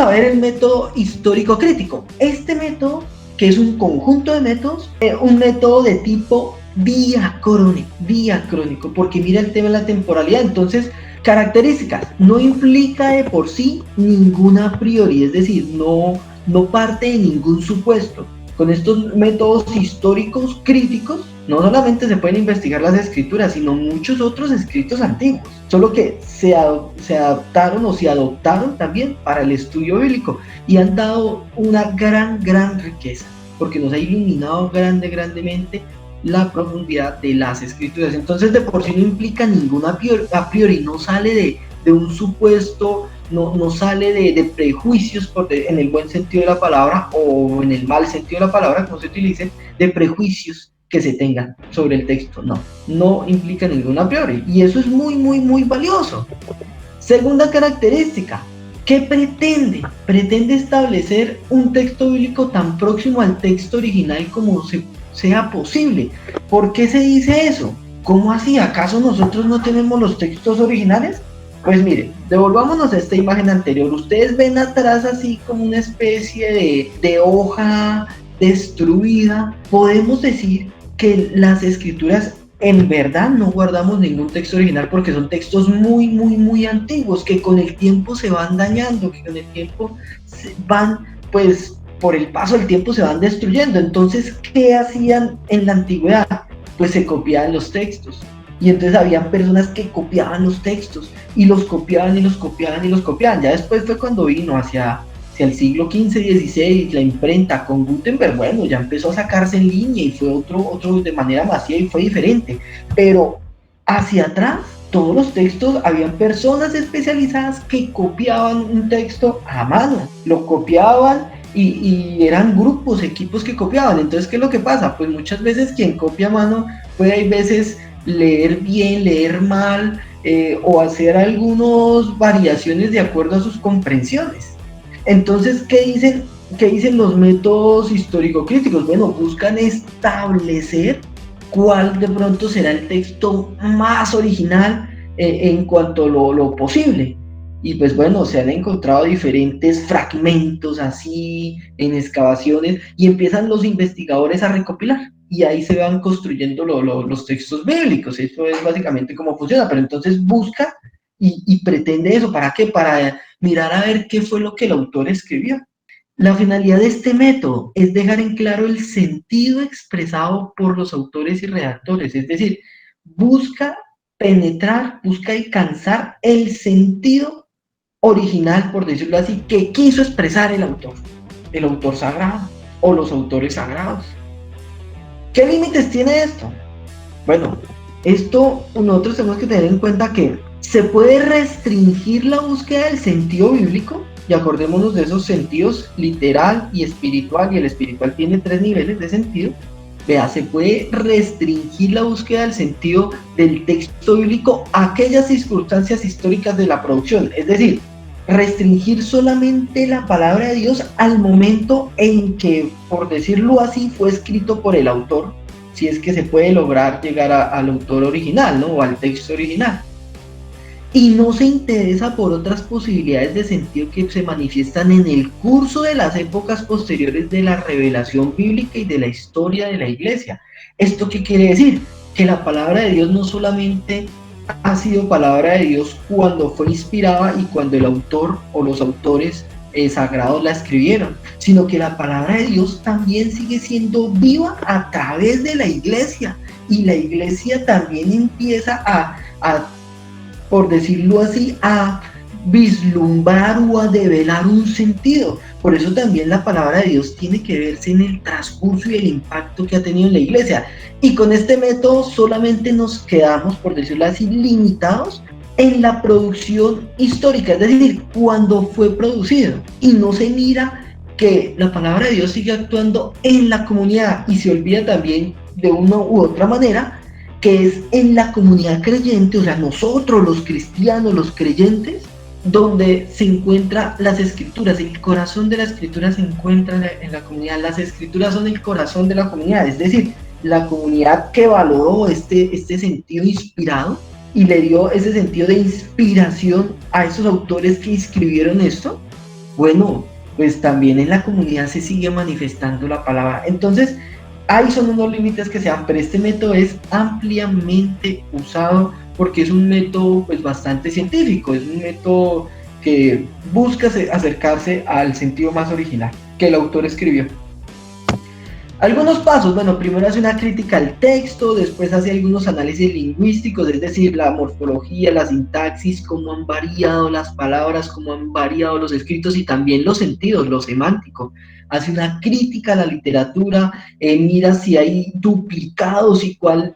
a ver el método histórico crítico. Este método, que es un conjunto de métodos, un método de tipo diacrónico, porque mira el tema de la temporalidad. Entonces, características, no implica de por sí ninguna a priori, es decir, no parte de ningún supuesto. Con estos métodos históricos críticos, no solamente se pueden investigar las escrituras, sino muchos otros escritos antiguos, solo que se adaptaron o se adoptaron también para el estudio bíblico y han dado una gran riqueza, porque nos ha iluminado grandemente la profundidad de las escrituras. Entonces, de por sí no implica ninguna a priori, no sale de un supuesto, no sale de prejuicios en el buen sentido de la palabra o en el mal sentido de la palabra, como se utilice, de prejuicios que se tengan sobre el texto. No implica ninguna a priori, y eso es muy valioso. Segunda característica, ¿qué pretende? Pretende establecer un texto bíblico tan próximo al texto original como sea posible. ¿Por qué se dice eso? ¿Cómo así? ¿Acaso nosotros no tenemos los textos originales? Pues miren, devolvámonos a esta imagen anterior. Ustedes ven atrás así como una especie de hoja destruida. Podemos decir que las escrituras en verdad no guardamos ningún texto original, porque son textos muy antiguos, que con el tiempo se van dañando, que con el tiempo van, pues por el paso del tiempo se van destruyendo. Entonces, ¿qué hacían en la antigüedad? Pues se copiaban los textos. Y entonces habían personas que copiaban los textos y los copiaban. Ya después fue cuando vino hacia el siglo XV, XVI, la imprenta con Gutenberg, bueno, ya empezó a sacarse en línea y fue otro de manera masiva y fue diferente. Pero hacia atrás, todos los textos, habían personas especializadas que copiaban un texto a mano, lo copiaban y eran grupos, equipos que copiaban. Entonces, ¿qué es lo que pasa? Pues muchas veces quien copia a mano puede, hay veces, leer bien, leer mal, o hacer algunas variaciones de acuerdo a sus comprensiones. Entonces, ¿qué dicen los métodos histórico-críticos? Bueno, buscan establecer cuál de pronto será el texto más original en cuanto a lo posible. Y pues bueno, se han encontrado diferentes fragmentos así en excavaciones y empiezan los investigadores a recopilar. Y ahí se van construyendo los textos bíblicos. Eso es básicamente cómo funciona. Pero entonces busca y pretende eso. ¿Para qué? Para mirar a ver qué fue lo que el autor escribió. La finalidad de este método es dejar en claro el sentido expresado por los autores y redactores. Es decir, busca penetrar, busca alcanzar el sentido original, por decirlo así, que quiso expresar el autor sagrado o los autores sagrados. ¿Qué límites tiene esto? Bueno, esto nosotros tenemos que tener en cuenta que se puede restringir la búsqueda del sentido bíblico, y acordémonos de esos sentidos, literal y espiritual, y el espiritual tiene 3 niveles de sentido. Vea, se puede restringir la búsqueda del sentido del texto bíblico a aquellas circunstancias históricas de la producción, es decir, restringir solamente la palabra de Dios al momento en que, por decirlo así, fue escrito por el autor, si es que se puede lograr llegar al autor original, ¿no? O al texto original. Y no se interesa por otras posibilidades de sentido que se manifiestan en el curso de las épocas posteriores de la revelación bíblica y de la historia de la iglesia. ¿Esto qué quiere decir? Que la palabra de Dios no solamente ha sido palabra de Dios cuando fue inspirada y cuando el autor o los autores sagrados la escribieron, sino que la palabra de Dios también sigue siendo viva a través de la iglesia, y la iglesia también empieza a por decirlo así, a vislumbrar o a develar un sentido. Por eso también la palabra de Dios tiene que verse en el transcurso y el impacto que ha tenido en la iglesia. Y con este método solamente nos quedamos, por decirlo así, limitados en la producción histórica, es decir, cuando fue producido. Y no se mira que la palabra de Dios sigue actuando en la comunidad, y se olvida también de una u otra manera que es en la comunidad creyente, o sea, nosotros los cristianos, los creyentes, donde se encuentran las escrituras. El corazón de la escritura se encuentra en la comunidad. Las escrituras son el corazón de la comunidad, es decir, la comunidad que valoró este sentido inspirado y le dio ese sentido de inspiración a esos autores que escribieron esto, bueno, pues también en la comunidad se sigue manifestando la palabra. Entonces, ahí son unos límites que se dan, pero este método es ampliamente usado porque es un método pues bastante científico, es un método que busca acercarse al sentido más original que el autor escribió. Algunos pasos, bueno, primero hace una crítica al texto, después hace algunos análisis lingüísticos, es decir, la morfología, la sintaxis, cómo han variado las palabras, cómo han variado los escritos y también los sentidos, lo semántico. Hace una crítica a la literatura, mira si hay duplicados y cuál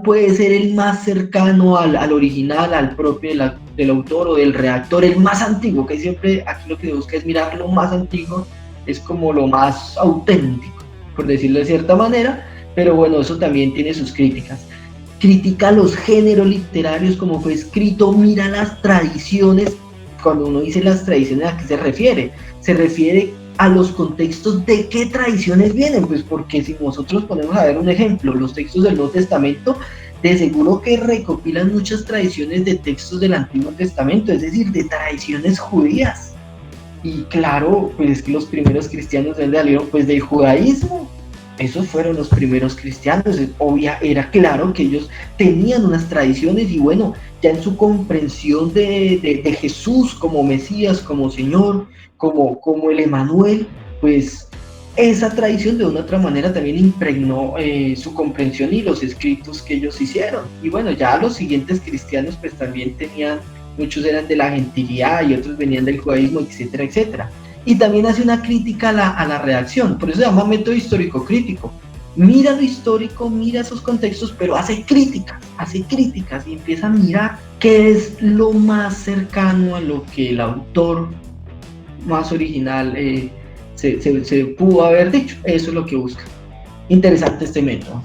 puede ser el más cercano al original, al propio del autor o del redactor, el más antiguo, que siempre aquí lo que se busca es mirar lo más antiguo, es como lo más auténtico, por decirlo de cierta manera, pero bueno, eso también tiene sus críticas. Critica los géneros literarios, como fue escrito, mira las tradiciones. Cuando uno dice las tradiciones, ¿a qué se refiere? Se refiere a los contextos de qué tradiciones vienen, pues porque si nosotros ponemos a ver un ejemplo, los textos del Nuevo Testamento, de seguro que recopilan muchas tradiciones de textos del Antiguo Testamento, es decir, de tradiciones judías. Y claro, pues es que los primeros cristianos de dónde salieron, pues del judaísmo. Esos fueron los primeros cristianos. Era claro que ellos tenían unas tradiciones y bueno, ya en su comprensión de Jesús como Mesías, como Señor, como el Emanuel, pues esa tradición de una u otra manera también impregnó su comprensión y los escritos que ellos hicieron. Y bueno, ya los siguientes cristianos pues también tenían, muchos eran de la gentilidad y otros venían del judaísmo, etcétera, etcétera. Y también hace una crítica a la redacción, por eso se llama método histórico crítico. Mira lo histórico, mira esos contextos, pero hace críticas y empieza a mirar qué es lo más cercano a lo que el autor más original se pudo haber dicho. Eso es lo que busca. Interesante este método.